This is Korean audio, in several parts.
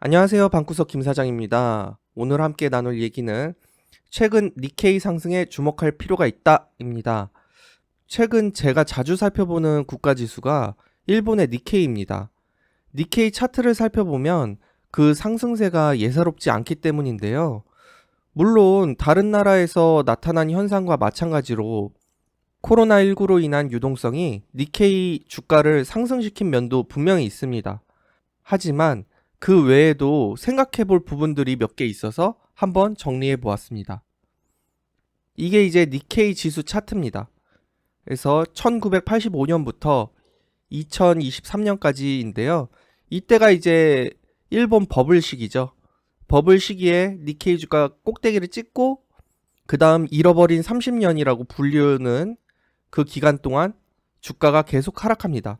안녕하세요. 방구석 김 사장입니다. 오늘 함께 나눌 얘기는 최근 니케이 상승에 주목할 필요가 있다입니다. 최근 제가 자주 살펴보는 국가지수가 일본의 니케이입니다. 니케이 차트를 살펴보면 그 상승세가 예사롭지 않기 때문인데요. 물론 다른 나라에서 나타난 현상과 마찬가지로 코로나19로 인한 유동성이 니케이 주가를 상승시킨 면도 분명히 있습니다. 하지만 그 외에도 생각해 볼 부분들이 몇 개 있어서 한번 정리해 보았습니다. 이게 이제 니케이 지수 차트입니다. 그래서 1985년부터 2023년까지인데요. 이때가 이제 일본 버블 시기죠. 버블 시기에 니케이 주가 꼭대기를 찍고 그 다음 잃어버린 30년이라고 불리는 그 기간 동안 주가가 계속 하락합니다.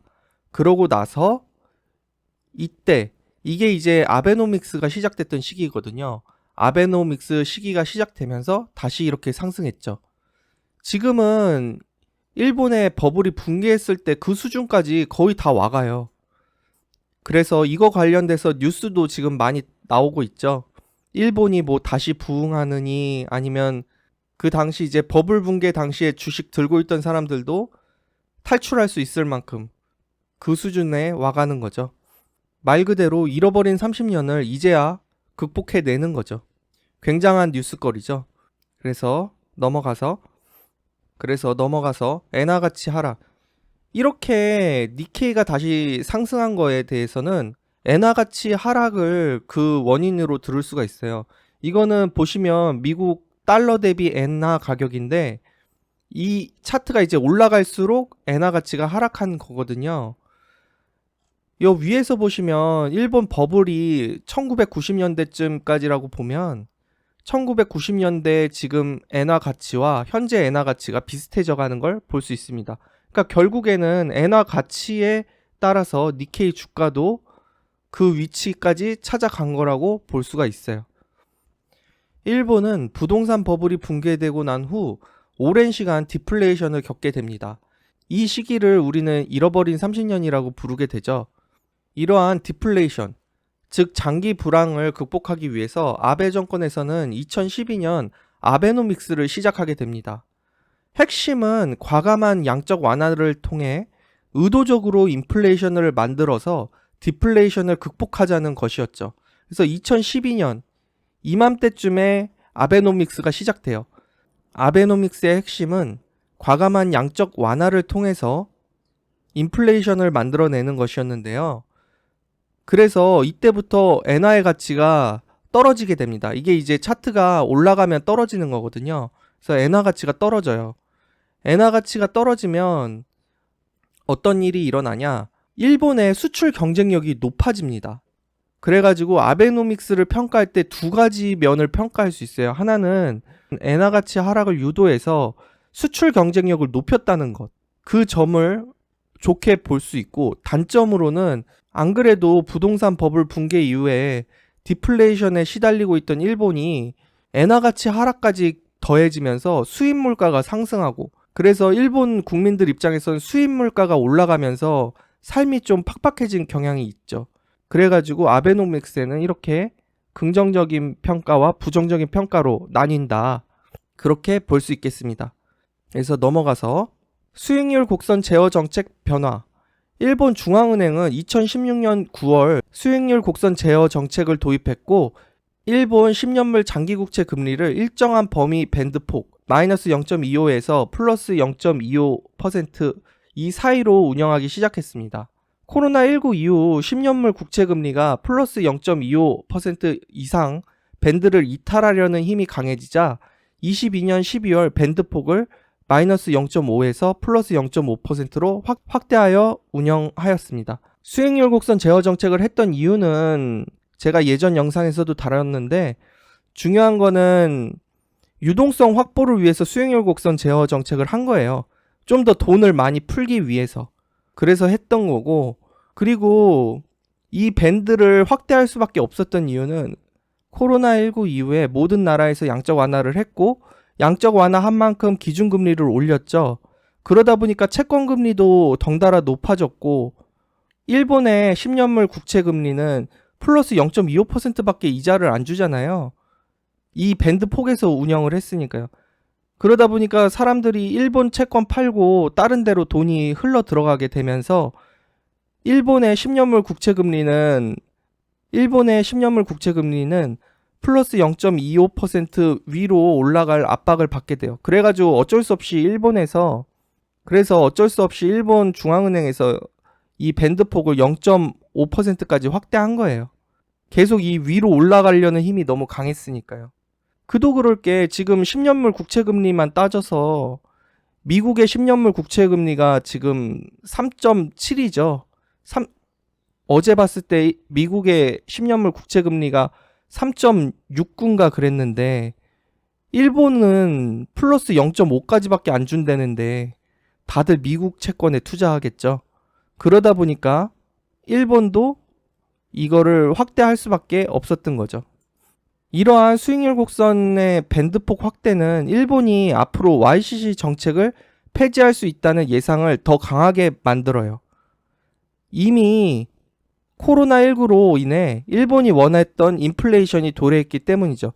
그러고 나서 이게 이제 아베노믹스가 시작됐던 시기거든요. 아베노믹스 시기가 시작되면서 다시 이렇게 상승했죠. 지금은 일본의 버블이 붕괴했을 때 그 수준까지 거의 다 와가요. 그래서 이거 관련돼서 뉴스도 지금 많이 나오고 있죠. 일본이 뭐 다시 부흥하느니 아니면 그 당시 이제 버블 붕괴 당시에 주식 들고 있던 사람들도 탈출할 수 있을 만큼 그 수준에 와가는 거죠. 말 그대로 잃어버린 30년을 이제야 극복해내는 거죠. 굉장한 뉴스거리죠. 그래서 넘어가서 엔화가치 하락. 이렇게 니케이가 다시 상승한 거에 대해서는 엔화가치 하락을 그 원인으로 들을 수가 있어요. 이거는 보시면 미국 달러 대비 엔화 가격인데 이 차트가 이제 올라갈수록 엔화 가치가 하락한 거거든요. 요 위에서 보시면 일본 버블이 1990년대쯤까지라고 보면 1990년대 지금 엔화 가치와 현재 엔화 가치가 비슷해져 가는 걸 볼 수 있습니다. 그러니까 결국에는 엔화 가치에 따라서 니케이 주가도 그 위치까지 찾아간 거라고 볼 수가 있어요. 일본은 부동산 버블이 붕괴되고 난 후 오랜 시간 디플레이션을 겪게 됩니다. 이 시기를 우리는 잃어버린 30년이라고 부르게 되죠. 이러한 디플레이션, 즉 장기 불황을 극복하기 위해서 아베 정권에서는 2012년 아베노믹스를 시작하게 됩니다. 핵심은 과감한 양적 완화를 통해 의도적으로 인플레이션을 만들어서 디플레이션을 극복하자는 것이었죠. 그래서 2012년 이맘때쯤에 아베노믹스가 시작돼요. 아베노믹스의 핵심은 과감한 양적 완화를 통해서 인플레이션을 만들어내는 것이었는데요. 그래서 이때부터 엔화의 가치가 떨어지게 됩니다. 이게 이제 차트가 올라가면 떨어지는 거거든요. 그래서 엔화 가치가 떨어져요. 엔화 가치가 떨어지면 어떤 일이 일어나냐? 일본의 수출 경쟁력이 높아집니다. 그래가지고 아베노믹스를 평가할 때 두 가지 면을 평가할 수 있어요. 하나는 엔화 가치 하락을 유도해서 수출 경쟁력을 높였다는 것. 그 점을 좋게 볼 수 있고, 단점으로는 안 그래도 부동산 버블 붕괴 이후에 디플레이션에 시달리고 있던 일본이 엔화 가치 하락까지 더해지면서 수입 물가가 상승하고, 그래서 일본 국민들 입장에서는 수입 물가가 올라가면서 삶이 좀 팍팍해진 경향이 있죠. 그래가지고 아베노믹스에는 이렇게 긍정적인 평가와 부정적인 평가로 나뉜다. 그렇게 볼 수 있겠습니다. 그래서 넘어가서 수익률 곡선 제어 정책 변화. 일본 중앙은행은 2016년 9월 수익률 곡선 제어 정책을 도입했고, 일본 10년물 장기국채 금리를 일정한 범위 밴드폭 마이너스 0.25에서 플러스 0.25% 이 사이로 운영하기 시작했습니다. 코로나19 이후 10년물 국채 금리가 플러스 0.25% 이상 밴드를 이탈하려는 힘이 강해지자 22년 12월 밴드폭을 마이너스 0.5에서 플러스 0.5%로 확대하여 운영하였습니다. 수익률 곡선 제어 정책을 했던 이유는 제가 예전 영상에서도 다뤘는데, 중요한 거는 유동성 확보를 위해서 수익률 곡선 제어 정책을 한 거예요. 좀 더 돈을 많이 풀기 위해서. 그래서 했던 거고, 그리고 이 밴드를 확대할 수밖에 없었던 이유는 코로나19 이후에 모든 나라에서 양적 완화를 했고, 양적 완화한 만큼 기준금리를 올렸죠. 그러다 보니까 채권금리도 덩달아 높아졌고, 일본의 10년물 국채금리는 플러스 0.25%밖에 이자를 안 주잖아요. 이 밴드 폭에서 운영을 했으니까요. 그러다 보니까 사람들이 일본 채권 팔고 다른 데로 돈이 흘러 들어가게 되면서 일본의 10년물 국채 금리는 플러스 0.25% 위로 올라갈 압박을 받게 돼요. 그래가지고 어쩔 수 없이 일본 중앙은행에서 이 밴드폭을 0.5%까지 확대한 거예요. 계속 이 위로 올라가려는 힘이 너무 강했으니까요. 그도 그럴 게 지금 10년물 국채금리만 따져서 미국의 10년물 국채금리가 지금 3.7이죠. 어제 봤을 때 미국의 10년물 국채금리가 3.69인가 그랬는데 일본은 플러스 0.5까지밖에 안 준다는데 다들 미국 채권에 투자하겠죠. 그러다 보니까 일본도 이거를 확대할 수밖에 없었던 거죠. 이러한 수익률 곡선의 밴드폭 확대는 일본이 앞으로 YCC 정책을 폐지할 수 있다는 예상을 더 강하게 만들어요. 이미 코로나19로 인해 일본이 원했던 인플레이션이 도래했기 때문이죠.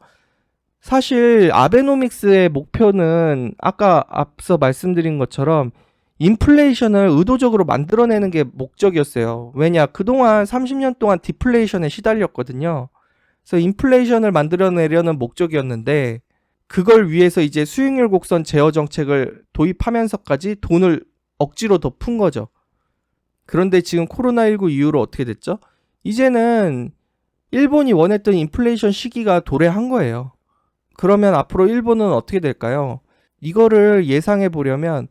사실 아베노믹스의 목표는 아까 앞서 말씀드린 것처럼 인플레이션을 의도적으로 만들어내는 게 목적이었어요. 왜냐? 그동안 30년 동안 디플레이션에 시달렸거든요. 그래서 인플레이션을 만들어내려는 목적이었는데 그걸 위해서 이제 수익률 곡선 제어 정책을 도입하면서까지 돈을 억지로 더 푼 거죠. 그런데 지금 코로나19 이후로 어떻게 됐죠? 이제는 일본이 원했던 인플레이션 시기가 도래한 거예요. 그러면 앞으로 일본은 어떻게 될까요? 이거를 예상해 보려면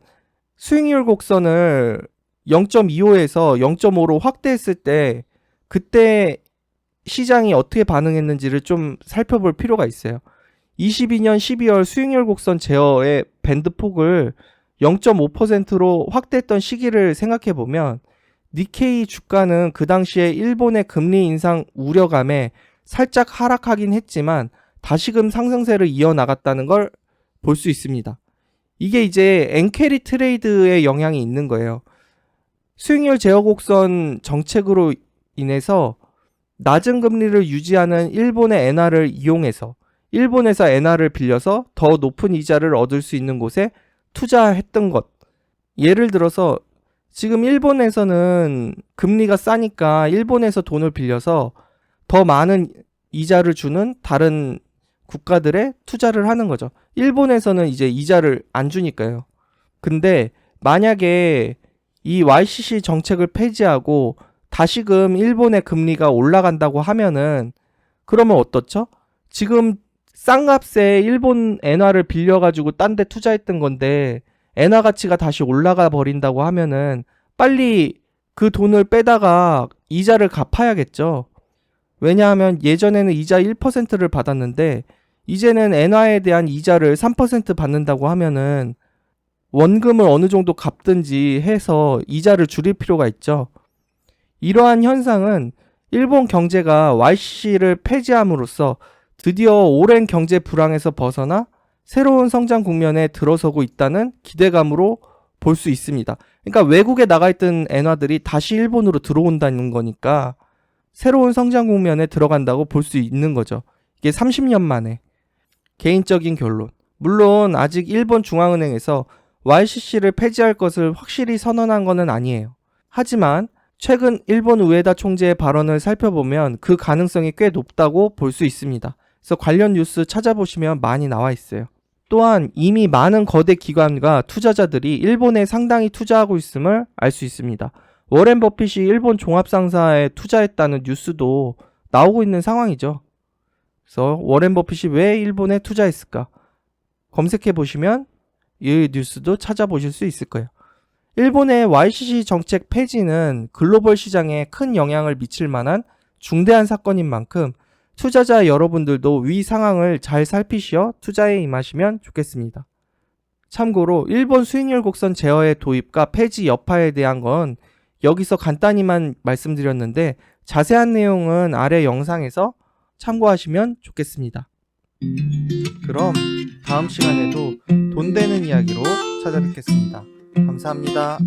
수익률 곡선을 0.25에서 0.5로 확대했을 때 그때 시장이 어떻게 반응했는지를 좀 살펴볼 필요가 있어요. 22년 12월 수익률 곡선 제어의 밴드폭을 0.5%로 확대했던 시기를 생각해 보면 니케이 주가는 그 당시에 일본의 금리 인상 우려감에 살짝 하락하긴 했지만 다시금 상승세를 이어나갔다는 걸 볼 수 있습니다. 이게 이제 엔캐리 트레이드의 영향이 있는 거예요. 수익률 제어 곡선 정책으로 인해서 낮은 금리를 유지하는 일본의 엔화를 이용해서 일본에서 엔화를 빌려서 더 높은 이자를 얻을 수 있는 곳에 투자했던 것. 예를 들어서 지금 일본에서는 금리가 싸니까 일본에서 돈을 빌려서 더 많은 이자를 주는 다른 국가들에 투자를 하는 거죠. 일본에서는 이제 이자를 안 주니까요. 근데 만약에 이 YCC 정책을 폐지하고 다시금 일본의 금리가 올라간다고 하면은 그러면 어떻죠? 지금 싼 값에 일본 엔화를 빌려가지고 딴 데 투자했던 건데 엔화 가치가 다시 올라가 버린다고 하면은 빨리 그 돈을 빼다가 이자를 갚아야겠죠. 왜냐하면 예전에는 이자 1%를 받았는데 이제는 엔화에 대한 이자를 3% 받는다고 하면은 원금을 어느 정도 갚든지 해서 이자를 줄일 필요가 있죠. 이러한 현상은 일본 경제가 YCC를 폐지함으로써 드디어 오랜 경제 불황에서 벗어나 새로운 성장 국면에 들어서고 있다는 기대감으로 볼 수 있습니다. 그러니까 외국에 나가 있던 엔화들이 다시 일본으로 들어온다는 거니까 새로운 성장 국면에 들어간다고 볼 수 있는 거죠. 이게 30년 만에. 개인적인 결론. 물론 아직 일본 중앙은행에서 YCC를 폐지할 것을 확실히 선언한 것은 아니에요. 하지만 최근 일본 우에다 총재의 발언을 살펴보면 그 가능성이 꽤 높다고 볼 수 있습니다. 그래서 관련 뉴스 찾아보시면 많이 나와 있어요. 또한 이미 많은 거대 기관과 투자자들이 일본에 상당히 투자하고 있음을 알 수 있습니다. 워렌 버핏이 일본 종합상사에 투자했다는 뉴스도 나오고 있는 상황이죠. 그래서 워렌 버핏이 왜 일본에 투자했을까? 검색해 보시면 이 뉴스도 찾아보실 수 있을 거예요. 일본의 YCC 정책 폐지는 글로벌 시장에 큰 영향을 미칠 만한 중대한 사건인 만큼 투자자 여러분들도 위 상황을 잘 살피시어 투자에 임하시면 좋겠습니다. 참고로 일본 수익률 곡선 제어의 도입과 폐지 여파에 대한 건 여기서 간단히만 말씀드렸는데 자세한 내용은 아래 영상에서 참고하시면 좋겠습니다. 그럼 다음 시간에도 돈 되는 이야기로 찾아뵙겠습니다. 감사합니다.